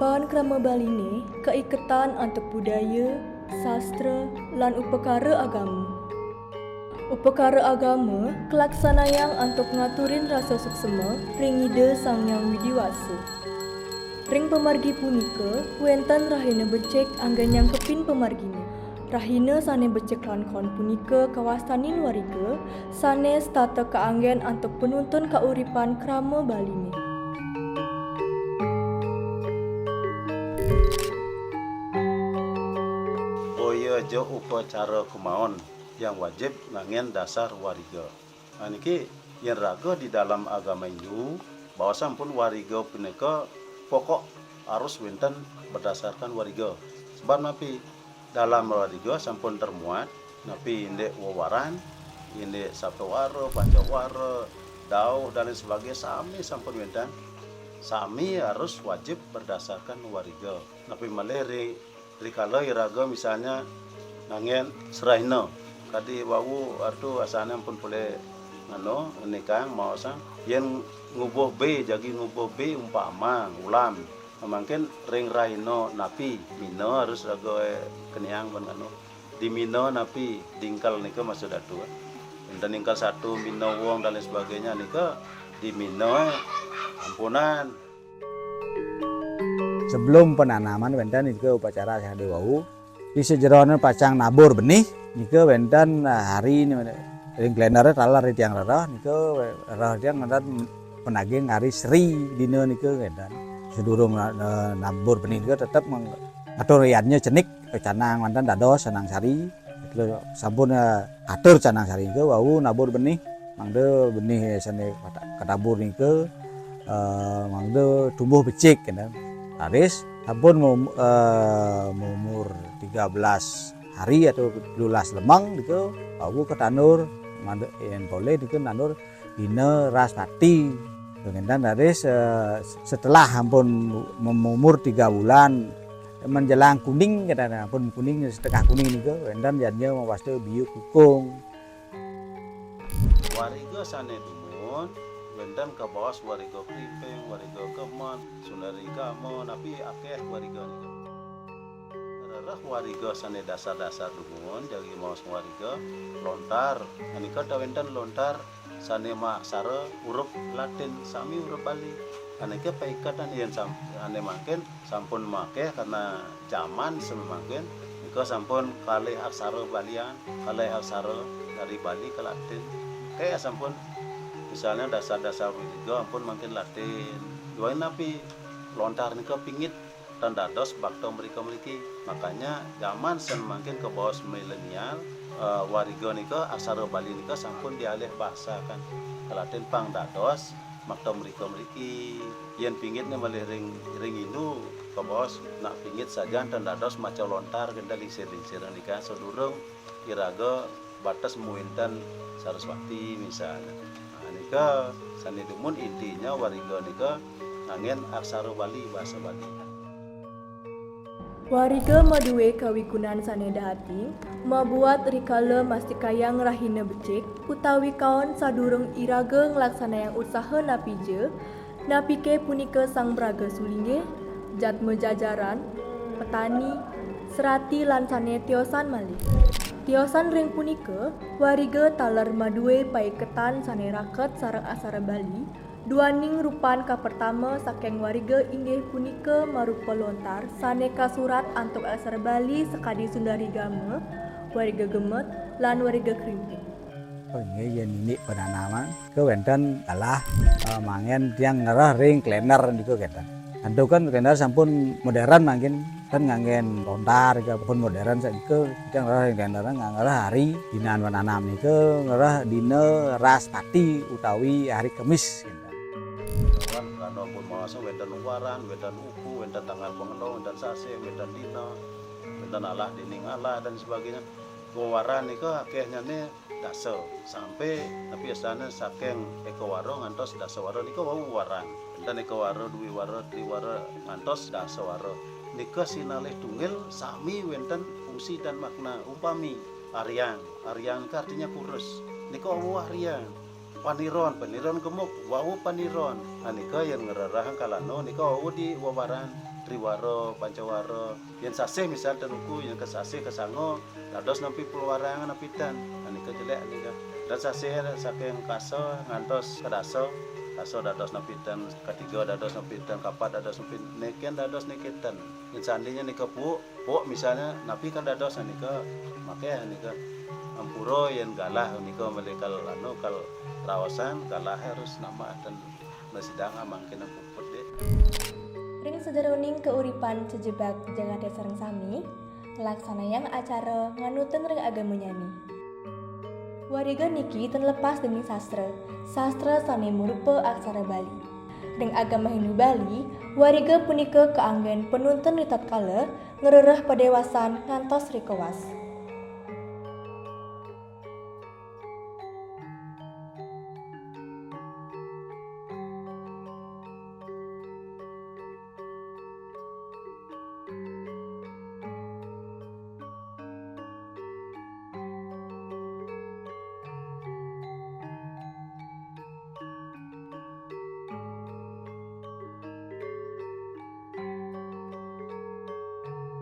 Uripan krama Baline keiketan antuk budaya, sastra, lan upekara agama. Upekara agama kelaksanayang antuk ngaturin rasa suksema ring ide Sang Hyang Widiwasa. Ring pemargi punika wenten rahina becek anggen nyangkepin pemargine. Rahina sane becek lan kon punika kawastanin wariga sanes tata kaanggen antuk penuntun kauripan krama Baline. Boya jo upacara kumaon yang wajib ngangen dasar wariga. Niki yang raga di dalam agama Hindu bahwa sampun wariga punika pokok harus wenten berdasarkan wariga. Sebab napi dalam wariga sampun termuat napi indek wawaran, indek saptawara, pancawara, dau dan lain sebagainya sami sampun wenten. Sami harus wajib berdasarkan wariga. Napi maleri rikala iraga misalnya nangen serahina kadi wau artu asana pun boleh ngano nikah mau sang yen ngubuh be jagi ngubuh be umpama ulam mungkin ring raino napi mino harus raga keniang ban ngano di mino napi dingkal nika masuk datu enten dingkal satu mino wong dan lain sebagainya nika di mino ampunan. Sebelum penanaman wenten itu upacara sehari wau di sejeronan pacang nabur benih nika wenten hari ini ring kalender talar tiang rara nika rara tiang ngadat penagih hari Sri dina nika wenten sedurung nabur benih nika tetap ngatur riannya cenik canang wenten dados sanang sari sampun atur canang sari nika wau nabur benih mangde benih sane kadabur nika mangde tumbuh becik kan. Haris sampun umur 13 hari atau 12 lemang niku wau ketanur yen boleh niku nanur dina raspati. Dengan haris setelah sampun umur 3 bulan menjelang kuning katanya pun kuning setengah kuning niku endan jadinya mawaste biu kukung. Wariga sane dumun wenten ke bawah wariga kripeng, wariga kemon, sunari kamo, napi akeh wariga nika. Rarah wariga sane dasar-dasar dumun jagi maos wariga lontar. Nika wenten lontar sane maksara huruf Latin sami huruf Bali. Anike paikatan yen ane mangken sampun make karena zaman semangken nika sampun kalih aksara Balian, kalih aksara dari Bali ke Latin. Kayak sampun misalnya dasar-dasar wiriga ampun makin Latin doain napi lontar nika pingit dan dados bakto mereka makanya zaman sen makin ke bawah milenial wariga nika aksara Bali nika sampun dialih bahasa kan ke Latin pang dados bakto mereka yen pingitnya malih ring Hindu ke bawah nak pingit saja dan dados maca lontar kenda lingsir-lingsir nika sedurung iraga batas muintan Saraswati misalnya. Nika sani dumun intinya wariga nika angen aksara Bali bahasa Bali. Wariga maduwe kawigunan sane dahati mabuat rikala mastikayang rahina becik utawi kaon sadurung iraga nglaksanayang usaha napije napike punika sang braga sulinge jatme jajaran petani serati lan sane tiosan malih. Tiosan ring punika wariga taler maduwe paiketan sane raket sareng aksara Bali duaning rupan ka pertama saking wariga inggih punika marupa lontar sane kasurat antuk aksara Bali sekadi Sundari Gama, wariga gemet lan wariga krimping. Yen ini penanaman ke wenten adalah mangen tiang ngerah ring kalender niku kenten. Antu kan kalender sampun modern mangkin kan ngangen lontar pun modern saiki tiang ngerah ring kalender ngerah hari dinaan menanam niku ngerah dina raspati utawi hari Kamis. Kan kano pun masa wenten waran, wenten uku, wenten tanggal pengeno, wenten sase, wenten dina, wenten alah dining alah dan sebagainya. Waran niku akehnya ne dasa sampai tapi biasanya saking ekowaro ngantos dasawaro niku wau waran. Enten ekowaro, duwi waro, triwaro ngantos dasawaro. Nika sinalih tunggal sami wenten fungsi dan makna upami aryang artinya kurus nika wau aryang paniron gemuk wau paniron nika yang ngerarah kalano nika wau di wawaran Triwaro, Pancawaro, yang sasih misal teruku yang kesasih kesango, dados nampi pulwarangan napitan, anika jelek anika. Dan sasih saking kaso ngantos kedaso, kaso dados napitan, ketiga dados napitan, kapat dados napitan, neken dados neketan. Yang seandainya nika pu misalnya napi kan dados anika, makanya anika ampuro yang galah anika melekal anu kal rawasan galah harus nama dan nasidanga mangkin puput deh. Ring sederuning keuripan sejebak jagad sareng sami, ngelaksanayang acara nganuten ring agama nyani. Wariga niki terlepas dening sastra sane murupa aksara Bali. Ring agama Hindu Bali, wariga punika keanggen penuntun ritat kala ngerereh padewasan ngantos rikowas.